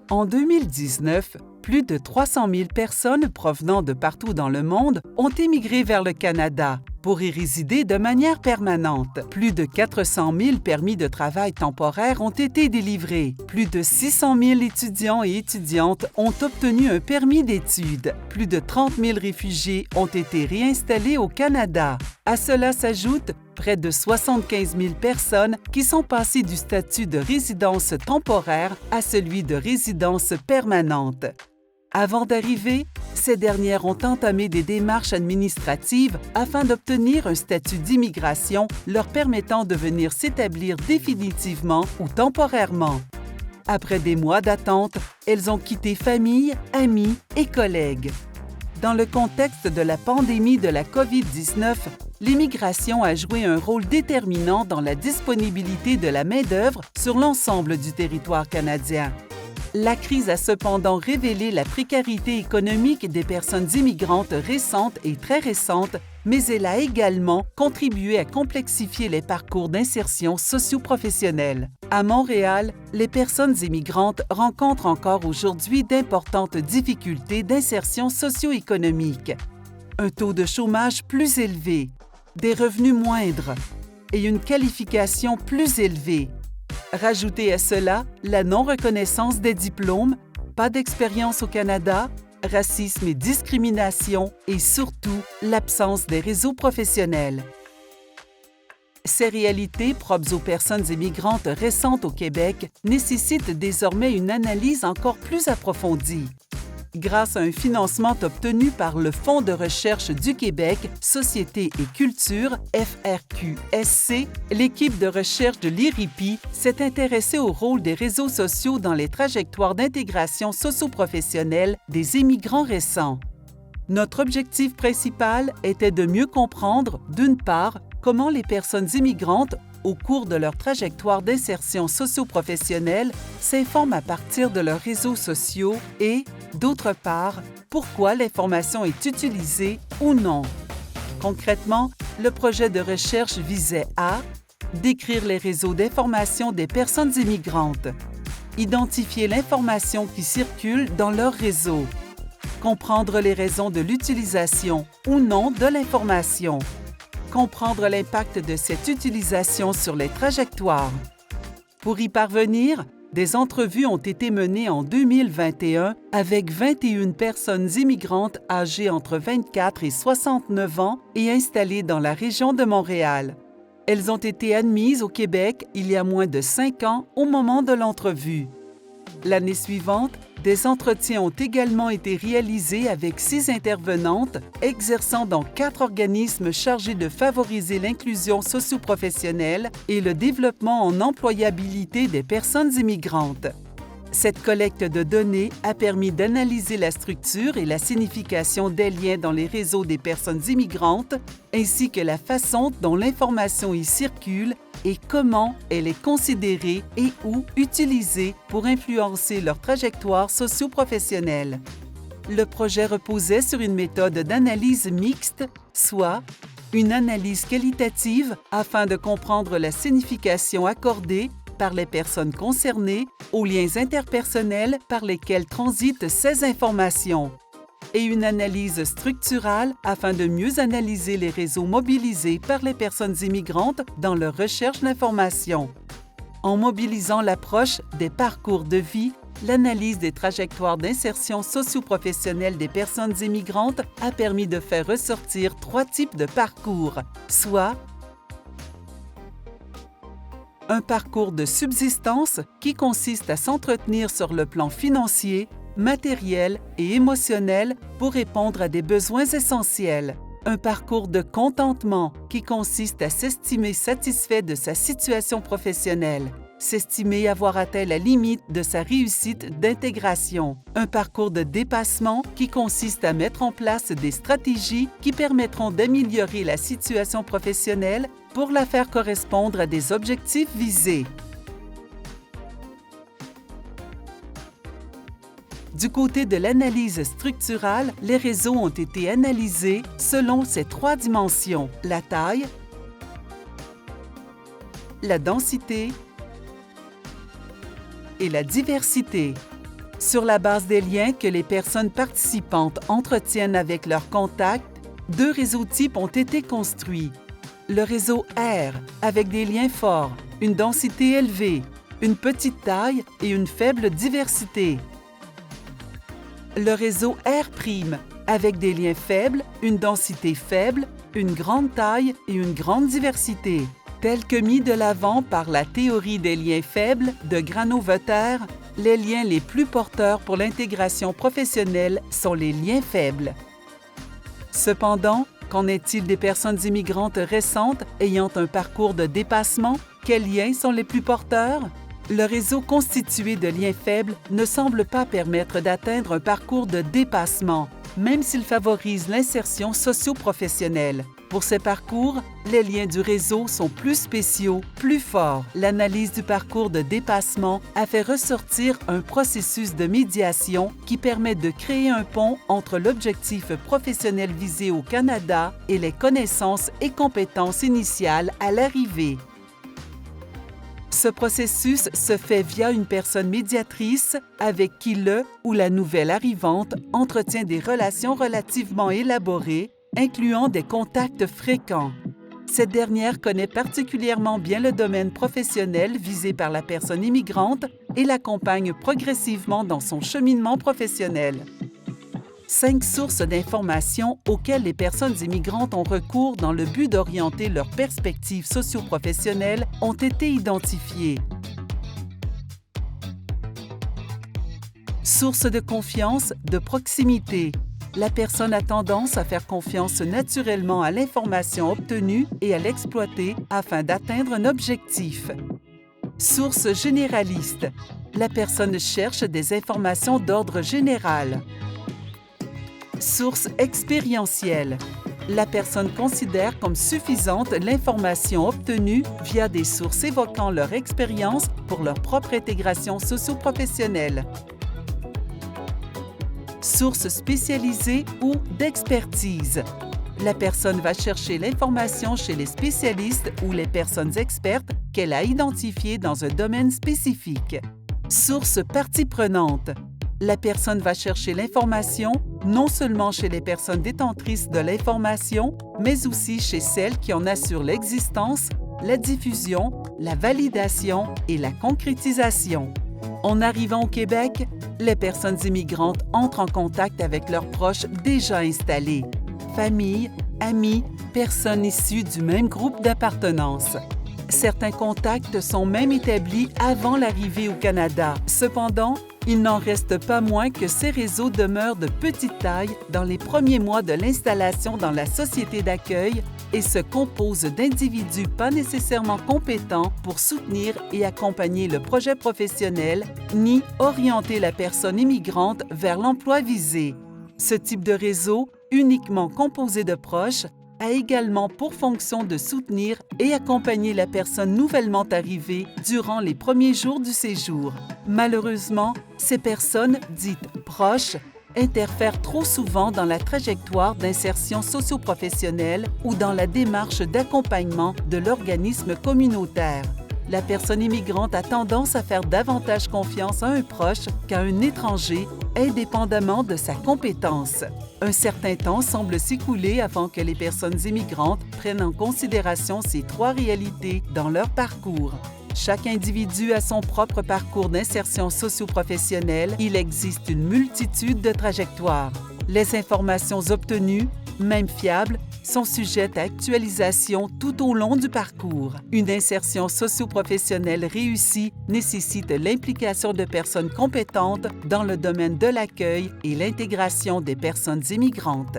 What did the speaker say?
En 2019, plus de 300 000 personnes provenant de partout dans le monde ont émigré vers le Canada pour y résider de manière permanente. Plus de 400 000 permis de travail temporaires ont été délivrés. Plus de 600 000 étudiants et étudiantes ont obtenu un permis d'études. Plus de 30 000 réfugiés ont été réinstallés au Canada. À cela s'ajoutent près de 75 000 personnes qui sont passées du statut de résidence temporaire à celui de résidence permanente. Avant d'arriver, ces dernières ont entamé des démarches administratives afin d'obtenir un statut d'immigration leur permettant de venir s'établir définitivement ou temporairement. Après des mois d'attente, elles ont quitté famille, amis et collègues. Dans le contexte de la pandémie de la COVID-19, l'immigration a joué un rôle déterminant dans la disponibilité de la main-d'œuvre sur l'ensemble du territoire canadien. La crise a cependant révélé la précarité économique des personnes immigrantes récentes et très récentes, mais elle a également contribué à complexifier les parcours d'insertion socio-professionnelle. À Montréal, les personnes immigrantes rencontrent encore aujourd'hui d'importantes difficultés d'insertion socio-économique. Un taux de chômage plus élevé, des revenus moindres et une qualification plus élevée. Rajoutez à cela la non-reconnaissance des diplômes, pas d'expérience au Canada, racisme et discrimination et surtout l'absence des réseaux professionnels. Ces réalités propres aux personnes immigrantes récentes au Québec nécessitent désormais une analyse encore plus approfondie. Grâce à un financement obtenu par le Fonds de recherche du Québec, Société et Culture, FRQSC, l'équipe de recherche de l'IRIPI s'est intéressée au rôle des réseaux sociaux dans les trajectoires d'intégration socio-professionnelle des immigrants récents. Notre objectif principal était de mieux comprendre, d'une part, comment les personnes immigrantes, au cours de leur trajectoire d'insertion socio-professionnelle, s'informent à partir de leurs réseaux sociaux et, d'autre part, pourquoi l'information est utilisée ou non. Concrètement, le projet de recherche visait à décrire les réseaux d'information des personnes immigrantes, identifier l'information qui circule dans leur réseau, comprendre les raisons de l'utilisation ou non de l'information, comprendre l'impact de cette utilisation sur les trajectoires. Pour y parvenir, des entrevues ont été menées en 2021 avec 21 personnes immigrantes âgées entre 24 et 69 ans et installées dans la région de Montréal. Elles ont été admises au Québec il y a moins de 5 ans au moment de l'entrevue. L'année suivante, des entretiens ont également été réalisés avec 6 intervenantes exerçant dans 4 organismes chargés de favoriser l'inclusion socio-professionnelle et le développement en employabilité des personnes immigrantes. Cette collecte de données a permis d'analyser la structure et la signification des liens dans les réseaux des personnes immigrantes, ainsi que la façon dont l'information y circule et comment elle est considérée et ou utilisée pour influencer leur trajectoire socio-professionnelle. Le projet reposait sur une méthode d'analyse mixte, soit une analyse qualitative afin de comprendre la signification accordée par les personnes concernées aux liens interpersonnels par lesquels transitent ces informations, et une analyse structurale afin de mieux analyser les réseaux mobilisés par les personnes immigrantes dans leur recherche d'informations. En mobilisant l'approche des parcours de vie, l'analyse des trajectoires d'insertion socio-professionnelle des personnes immigrantes a permis de faire ressortir 3 types de parcours, soit un parcours de subsistance qui consiste à s'entretenir sur le plan financier, matériel et émotionnel pour répondre à des besoins essentiels. Un parcours de contentement qui consiste à s'estimer satisfait de sa situation professionnelle, s'estimer avoir atteint la limite de sa réussite d'intégration. Un parcours de dépassement qui consiste à mettre en place des stratégies qui permettront d'améliorer la situation professionnelle pour la faire correspondre à des objectifs visés. Du côté de l'analyse structurale, les réseaux ont été analysés selon ces 3 dimensions: la taille, la densité et la diversité. Sur la base des liens que les personnes participantes entretiennent avec leurs contacts, 2 réseaux types ont été construits. Le réseau R, avec des liens forts, une densité élevée, une petite taille et une faible diversité. Le réseau R', avec des liens faibles, une densité faible, une grande taille et une grande diversité. Tel que mis de l'avant par la théorie des liens faibles de Granovetter, les liens les plus porteurs pour l'intégration professionnelle sont les liens faibles. Cependant, qu'en est-il des personnes immigrantes récentes ayant un parcours de dépassement? Quels liens sont les plus porteurs? Le réseau constitué de liens faibles ne semble pas permettre d'atteindre un parcours de dépassement, même s'il favorise l'insertion socio-professionnelle. Pour ces parcours, les liens du réseau sont plus spéciaux, plus forts. L'analyse du parcours de dépassement a fait ressortir un processus de médiation qui permet de créer un pont entre l'objectif professionnel visé au Canada et les connaissances et compétences initiales à l'arrivée. Ce processus se fait via une personne médiatrice avec qui le ou la nouvelle arrivante entretient des relations relativement élaborées, incluant des contacts fréquents. Cette dernière connaît particulièrement bien le domaine professionnel visé par la personne immigrante et l'accompagne progressivement dans son cheminement professionnel. 5 sources d'informations auxquelles les personnes immigrantes ont recours dans le but d'orienter leur perspective socio-professionnelle ont été identifiées. Source de confiance, de proximité. La personne a tendance à faire confiance naturellement à l'information obtenue et à l'exploiter afin d'atteindre un objectif. Source généraliste. La personne cherche des informations d'ordre général. Source expérientielle. La personne considère comme suffisante l'information obtenue via des sources évoquant leur expérience pour leur propre intégration socio-professionnelle. Source spécialisée ou d'expertise. La personne va chercher l'information chez les spécialistes ou les personnes expertes qu'elle a identifiées dans un domaine spécifique. Source partie prenante. La personne va chercher l'information non seulement chez les personnes détentrices de l'information, mais aussi chez celles qui en assurent l'existence, la diffusion, la validation et la concrétisation. En arrivant au Québec, les personnes immigrantes entrent en contact avec leurs proches déjà installés, famille, amis, personnes issues du même groupe d'appartenance. Certains contacts sont même établis avant l'arrivée au Canada. Cependant, il n'en reste pas moins que ces réseaux demeurent de petite taille dans les premiers mois de l'installation dans la société d'accueil et se composent d'individus pas nécessairement compétents pour soutenir et accompagner le projet professionnel ni orienter la personne immigrante vers l'emploi visé. Ce type de réseau, uniquement composé de proches, a également pour fonction de soutenir et accompagner la personne nouvellement arrivée durant les premiers jours du séjour. Malheureusement, ces personnes, dites proches, interfèrent trop souvent dans la trajectoire d'insertion socio-professionnelle ou dans la démarche d'accompagnement de l'organisme communautaire. La personne immigrante a tendance à faire davantage confiance à un proche qu'à un étranger, indépendamment de sa compétence. Un certain temps semble s'écouler avant que les personnes immigrantes prennent en considération ces 3 réalités dans leur parcours. Chaque individu a son propre parcours d'insertion socio-professionnelle. Il existe une multitude de trajectoires. Les informations obtenues, même fiables, sont sujettes à actualisation tout au long du parcours. Une insertion socio-professionnelle réussie nécessite l'implication de personnes compétentes dans le domaine de l'accueil et l'intégration des personnes immigrantes.